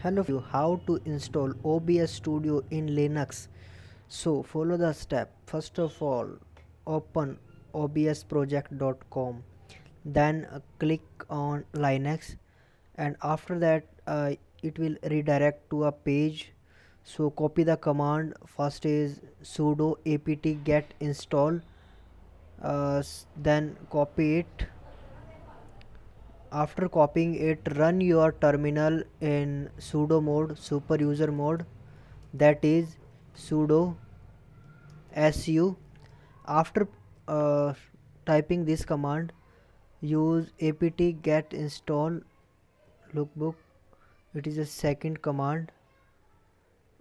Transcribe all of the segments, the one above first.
Hello, how to install OBS Studio in Linux. So follow the step. First of all, open obsproject.com, then click on Linux, and after that it will redirect to a page. So copy the command. First is sudo apt get install, then copy it. After copying it, run your terminal in sudo mode, super user mode, that is sudo su. After typing this command, use apt get install lookbook. It is a second command.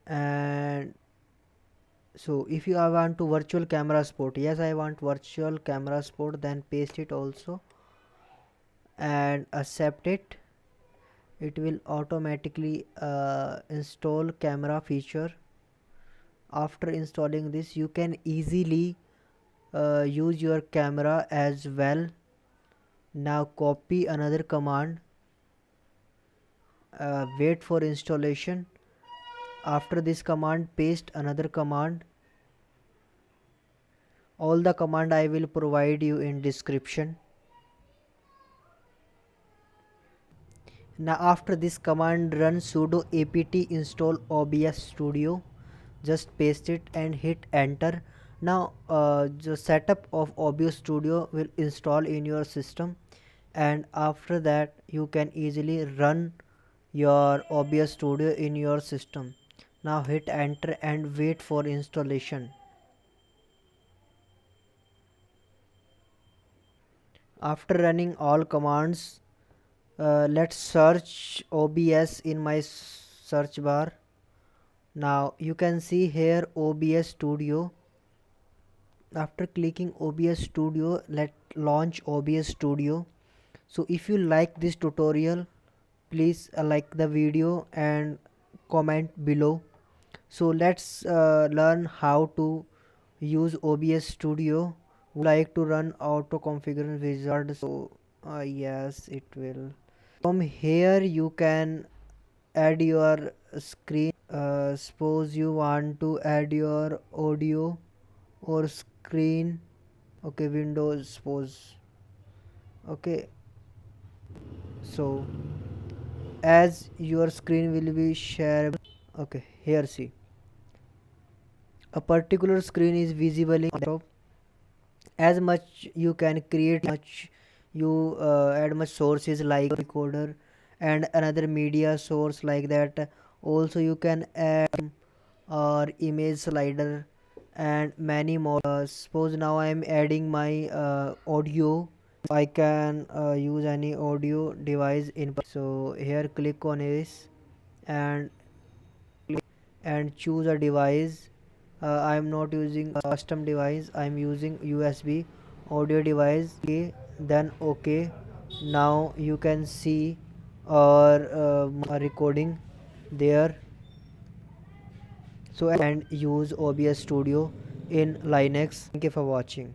And so if you want to virtual camera support, yes, I want virtual camera support, then paste it also and accept it. It will automatically install camera feature. After installing this, you can easily use your camera as well. Now copy another command, wait for installation. After this command, paste another command. All the command I will provide you in description. Now after this command, run sudo apt install OBS Studio. Just paste it and hit enter. Now the setup of OBS Studio will install in your system, and after that you can easily run your OBS Studio in your system. Now hit enter and wait for installation. After running all commands, let's search OBS in my search bar. Now you can see here OBS Studio. After clicking OBS Studio, let's launch OBS Studio. So if you like this tutorial, please like the video and comment below. So let's learn how to use OBS Studio. Would like to run auto configure wizard, so yes, it will. From here you can add your screen. Suppose you want to add your audio or screen. Okay, Windows, suppose. Okay, so as your screen will be shareable. Okay, here see, a particular screen is visible in top. As much you can create, much you add much sources like recorder and another media source like that. Also you can add or image slider and many more. Suppose now I am adding my audio. I can use any audio device in. So here click on this and choose a device. I am not using a custom device, I am using USB audio device. Okay, then okay. Now you can see our recording there. So and use OBS Studio in Linux. Thank you for watching.